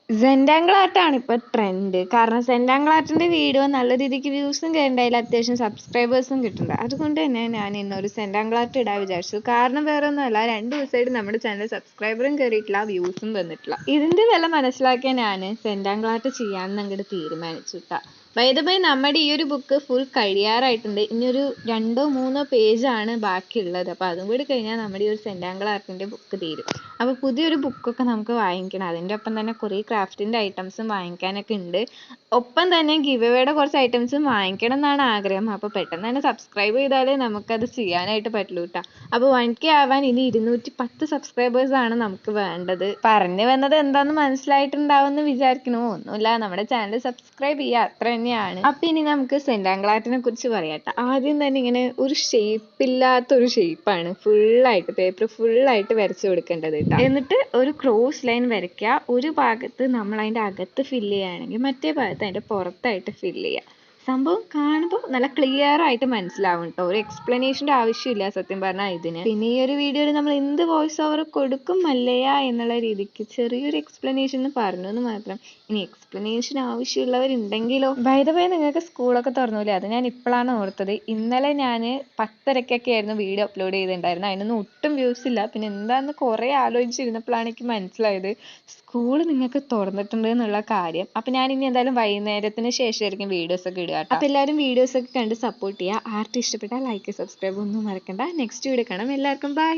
സെന്റാങ്കിൾ ഇപ്പൊ ട്രെൻഡ്. കാരണം സെന്റാങ്കിൾ ആർട്ടിന്റെ വീഡിയോ നല്ല രീതിക്ക് വ്യൂസും കയറുന്നുണ്ട്, അത്യാവശ്യം സബ്സ്ക്രൈബേഴ്സും കിട്ടുന്നുണ്ട്. അതുകൊണ്ട് തന്നെ ഞാൻ ഇന്നൊരു സെന്റാങ്കിൾ ആർട്ട് ഇടാൻ വിചാരിച്ചു. കാരണം വേറെ ഒന്നുമല്ല, 2 ദിവസമായിട്ട് നമ്മുടെ ചാനൽ സബ്സ്ക്രൈബറും കയറിയിട്ടില്ല, വ്യൂസും വന്നിട്ടില്ല. ഇതിന്റെ വില മനസ്സിലാക്കിയ ഞാൻ സെന്റാങ്കിൾ ആർട്ട് ചെയ്യാമെന്ന് അങ്ങോട്ട് തീരുമാനിച്ചു ട്ടാ. ബൈ ദ ബൈ, നമ്മുടെ ഈ ഒരു ബുക്ക് ഫുൾ കഴിയാറായിട്ടുണ്ട്. ഇനിയൊരു 2-3 പേജാണ് ബാക്കിയുള്ളത്. അപ്പോൾ അതും കൂടി കഴിഞ്ഞാൽ നമ്മുടെ ഈ ഒരു സെന്റാങ്കിൾ ആർട്ടിന്റെ ബുക്ക് തീരും. അപ്പോൾ പുതിയൊരു ബുക്കൊക്കെ നമുക്ക് വാങ്ങിക്കണം. അതിൻ്റെ ഒപ്പം തന്നെ കുറേ ക്രാഫ്റ്റിൻ്റെ ഐറ്റംസും വാങ്ങിക്കാനൊക്കെ ഉണ്ട്. ഒപ്പം തന്നെ ഗിവ് അവേയുടെ കുറച്ച് ഐറ്റംസും വാങ്ങിക്കണം എന്നാണ് ആഗ്രഹം. അപ്പോൾ പെട്ടെന്ന് തന്നെ സബ്സ്ക്രൈബ് ചെയ്താലേ നമുക്കത് ചെയ്യാനായിട്ട് പറ്റുള്ളൂ കേട്ടോ. അപ്പോൾ 1K ആവാൻ ഇനി 210 സബ്സ്ക്രൈബേഴ്സാണ് നമുക്ക് വേണ്ടത്. പറഞ്ഞു വന്നത് എന്താണെന്ന് മനസ്സിലായിട്ടുണ്ടാവുമെന്ന് വിചാരിക്കണു. ഒന്നുമില്ല, നമ്മുടെ ചാനൽ സബ്സ്ക്രൈബ് ചെയ്യുക, അത്ര തന്നെയാണ്. അപ്പം ഇനി നമുക്ക് സെന്റാങ്കിൾ ആർട്ടിനെ കുറിച്ച് പറയാട്ടോ. ആദ്യം തന്നെ ഇങ്ങനെ ഒരു ഷേപ്പില്ലാത്തൊരു ഷേപ്പാണ് ഫുള്ളായിട്ട് പേപ്പർ ഫുള്ളായിട്ട് വരച്ചു കൊടുക്കേണ്ടത് കേട്ടോ. എന്നിട്ട് ഒരു ക്രോസ് ലൈൻ വരയ്ക്കുക. ഒരു ഭാഗത്ത് നമ്മൾ അതിൻ്റെ അകത്ത് ഫില്ല് ചെയ്യുകയാണെങ്കിൽ മറ്റേ ഭാഗത്ത് അതിൻ്റെ പുറത്തായിട്ട് ഫില്ല് ചെയ്യുക. സംഭവം കാണുമ്പോൾ നല്ല ക്ലിയർ ആയിട്ട് മനസ്സിലാവും കേട്ടോ. ഒരു എക്സ്പ്ലനേഷൻ്റെ ആവശ്യമില്ല സത്യം പറഞ്ഞാൽ ഇതിന്. പിന്നെ ഈ ഒരു വീഡിയോയിൽ നമ്മൾ എന്ത് വോയിസ് ഓവർ കൊടുക്കും മല്ലയ എന്നുള്ള രീതിക്ക് ചെറിയൊരു എക്സ്പ്ലനേഷൻ പറഞ്ഞു എന്ന് മാത്രം. ഇനി എക്സ്പ്ലനേഷൻ ആവശ്യമുള്ളവരുണ്ടെങ്കിലോ? ബൈ ദ വേ, നിങ്ങൾക്ക് സ്കൂളൊക്കെ തുറന്നില്ലേ? അത് ഞാൻ ഇപ്പോഴാണ് ഓർത്തത്. ഇന്നലെ ഞാൻ 10:30 ആയിരുന്നു വീഡിയോ അപ്ലോഡ് ചെയ്തിട്ടുണ്ടായിരുന്നത്. അതിനൊന്നും ഒട്ടും വ്യൂസ് ഇല്ല. പിന്നെ എന്താണെന്ന് കുറേ ആലോചിച്ചിരുന്നപ്പോഴാണ് എനിക്ക് മനസ്സിലായത് സ്കൂൾ നിങ്ങൾക്ക് തുറന്നിട്ടുണ്ട് എന്നുള്ള കാര്യം. അപ്പം ഞാൻ ഇനി എന്തായാലും വൈകുന്നേരത്തിന് ശേഷമായിരിക്കും വീഡിയോസൊക്കെ ഇടുക കേട്ടോ. അപ്പോൾ എല്ലാവരും വീഡിയോസൊക്കെ കണ്ട് സപ്പോർട്ട് ചെയ്യുക. ആർട്ട് ഇഷ്ടപ്പെട്ടാൽ ലൈക്ക്, സബ്സ്ക്രൈബ് ഒന്നും മറക്കണ്ട. നെക്സ്റ്റ് വീഡിയോ കാണാം. എല്ലാവർക്കും ബൈ.